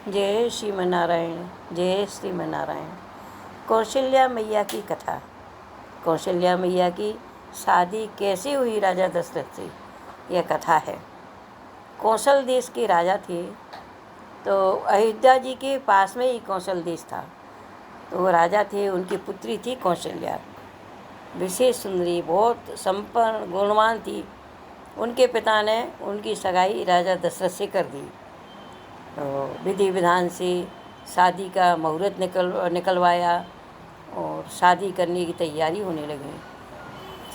जय श्रीमनारायण। जय श्रीमनारायण। कौशल्या मैया की कथा। कौशल्या मैया की शादी कैसे हुई राजा दशरथ से, यह कथा है। कौशल देश के राजा थे, तो अयोध्या जी के पास में ही कौशल देश था। तो वो राजा थे, उनकी पुत्री थी कौशल्या, विशेष सुंदरी, बहुत संपन्न गुणवान थी। उनके पिता ने उनकी सगाई राजा दशरथ से कर दी। तो विधि विधान से शादी का मुहूर्त निकलवाया और शादी करने की तैयारी होने लगी।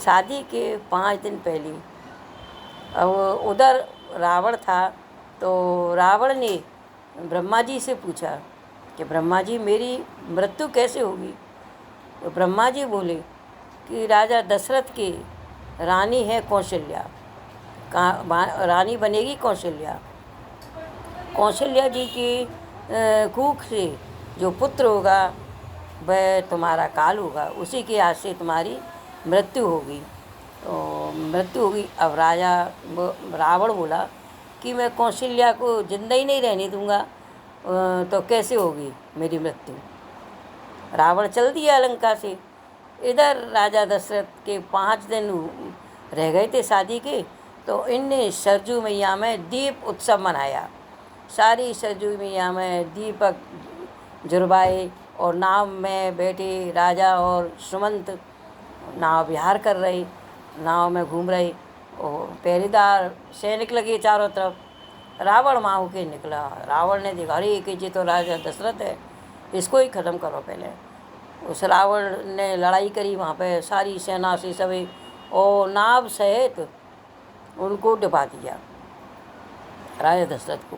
शादी के 5 दिन पहले अब उधर रावण था, तो रावण ने ब्रह्मा जी से पूछा कि ब्रह्मा जी, मेरी मृत्यु कैसे होगी। तो ब्रह्मा जी बोले कि राजा दशरथ की रानी है कौशल्या, रानी बनेगी कौशल्या। कौशल्या जी की कुख से जो पुत्र होगा वह तुम्हारा काल होगा, उसी के हाथ से तुम्हारी मृत्यु होगी। तो मृत्यु होगी। अब रावण बोला कि मैं कौशल्या को जिंदा ही नहीं रहने दूंगा, तो कैसे होगी मेरी मृत्यु। रावण चल दिया लंका से। इधर राजा दशरथ के 5 दिन रह गए थे शादी के, तो इनने सरजू मैया में दीप उत्सव मनाया। सारी सरजू मैया में दीपक जुरवाए और नाव में बैठे राजा और सुमंत नाव विहार कर रहे, नाव में घूम रहे और पहरेदार सैनिक लगे चारों तरफ। रावण वहाँ होके निकला। रावण ने देखा, अरे कि ये तो राजा दशरथ है, इसको ही ख़त्म करो पहले। उस रावण ने लड़ाई करी वहाँ पे सारी सेना से सभी, और नाव सहित उनको डुबा दिया राजा दशरथ को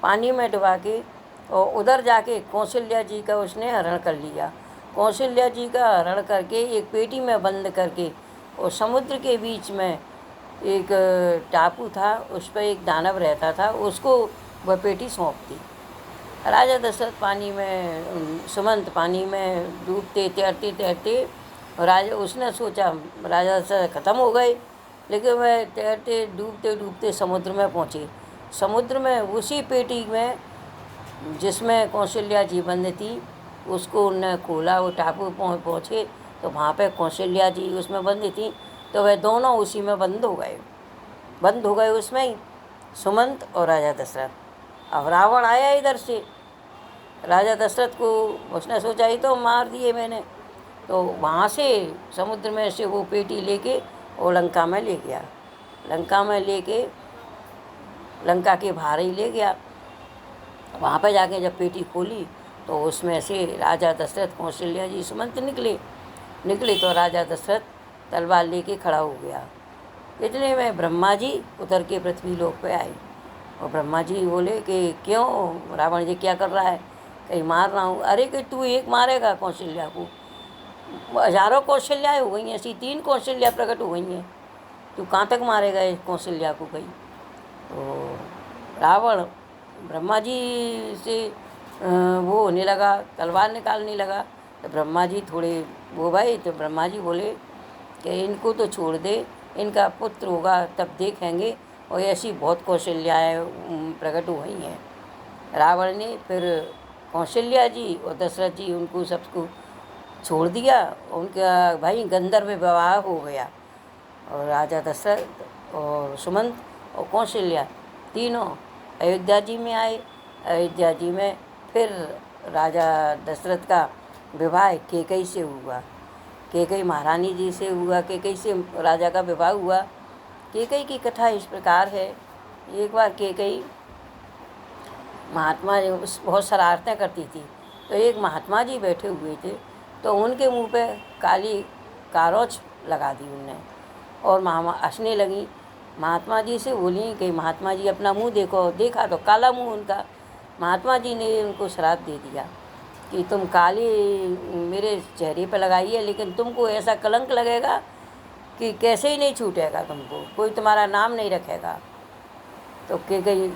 पानी में डुबा के। और उधर जाके कौशल्या जी का उसने हरण कर लिया। कौशल्या जी का हरण करके एक पेटी में बंद करके, और समुद्र के बीच में एक टापू था, उस पर एक दानव रहता था, उसको वह पेटी सौंप दी। राजा दशरथ पानी में, सुमंत पानी में डूबते तैरते राजा, उसने सोचा राजा दशरथ ख़त्म हो गए, लेकिन वह तैरते डूबते समुद्र में पहुँचे। समुद्र में उसी पेटी में जिसमें कौशल्या जी बंद थी, उसको उन्होंने खोला। वो टापू पहुँचे तो वहाँ पे कौशल्या जी उसमें बंद थी, तो वह दोनों उसी में बंद हो गए उसमें ही, सुमंत और राजा दशरथ। अब रावण आया इधर से राजा दशरथ को, उसने सोचा ही तो मार दिए मैंने, तो वहाँ से समुद्र में से वो पेटी लेके वो लंका में ले गया। लंका के बाहर ही ले गया। वहाँ पर जाके जब पेटी खोली तो उसमें से राजा दशरथ, कौशल्या जी, सुमंत निकले तो राजा दशरथ तलवार लेके खड़ा हो गया। इतने में ब्रह्मा जी उतर के पृथ्वी लोक पे आए, और ब्रह्मा जी बोले कि क्यों रावण जी क्या कर रहा है। कहीं मार रहा हूँ। अरे कि तू एक मारेगा कौशल्या को, हजारों कौशल्याएँ हो गई हैं, ऐसी 3 कौशल्या प्रकट हो गई हैं, तू कहाँ तक मारेगा इस कौशल्या को कहीं। तो रावण ब्रह्मा जी से वो होने लगा, तलवार निकालने लगा। तो ब्रह्मा जी थोड़े वो भाई, तो ब्रह्मा जी बोले कि इनको तो छोड़ दे, इनका पुत्र होगा तब देखेंगे। और ऐसी बहुत कौशल्याएँ प्रकट हो गई हैं। रावण ने फिर कौशल्या जी और दशरथ जी उनको सबको छोड़ दिया। उनका भाई गंधर्व विवाह हो गया, और राजा दशरथ और सुमंत और कौशल्या तीनों अयोध्या जी में आए। अयोध्या जी में फिर राजा दशरथ का विवाह कैकई से हुआ, कैकई महारानी जी से हुआ, कैकई से राजा का विवाह हुआ। कैकई की कथा इस प्रकार है। एक बार कैकई महात्मा बहुत शरारतें करती थी, तो एक महात्मा जी बैठे हुए थे, तो उनके मुंह पे काली कारोच लगा दी उनने, और हंसने लगी। महात्मा जी से बोली कि महात्मा जी अपना मुंह देखो। देखा तो काला मुंह उनका। महात्मा जी ने उनको श्राप दे दिया कि तुम काली मेरे चेहरे पर लगाई है, लेकिन तुमको ऐसा कलंक लगेगा कि कैसे ही नहीं छूटेगा, तुमको कोई तुम्हारा नाम नहीं रखेगा। तो कैकई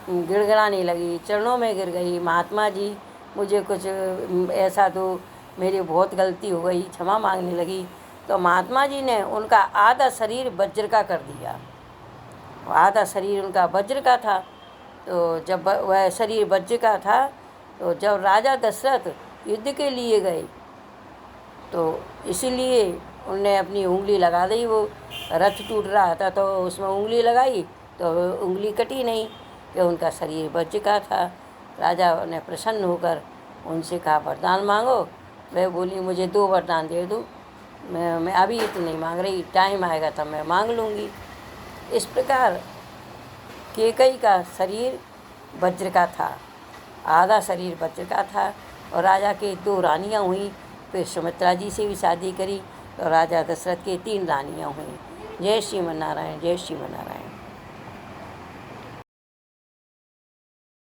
गिड़गिड़ाने लगी, चरणों में गिर गई, महात्मा जी मुझे कुछ ऐसा तो मेरी बहुत गलती हो गई, क्षमा मांगने लगी। तो महात्मा जी ने उनका आधा शरीर वज्र का कर दिया। आधा शरीर उनका वज्र का था, तो जब वह शरीर वज्र का था, तो जब राजा दशरथ युद्ध के लिए गए तो इसीलिए उनने अपनी उंगली लगा दी। वो रथ टूट रहा था तो उसमें उंगली लगाई तो उंगली कटी नहीं, कि उनका शरीर वज्र का था। राजा ने प्रसन्न होकर उनसे कहा वरदान मांगो। वह बोली मुझे 2 वरदान दे दो, मैं अभी तो नहीं मांग रही, टाइम आएगा तब मैं मांग लूँगी। इस प्रकार कैकई का शरीर वज्र का था, आधा शरीर वज्र का था। और राजा के 2 रानियाँ हुई, फिर सुमित्रा जी से भी शादी करी, तो राजा दशरथ के 3 रानियाँ हुई। जय श्रीमन नारायण, जय श्रीमन नारायण।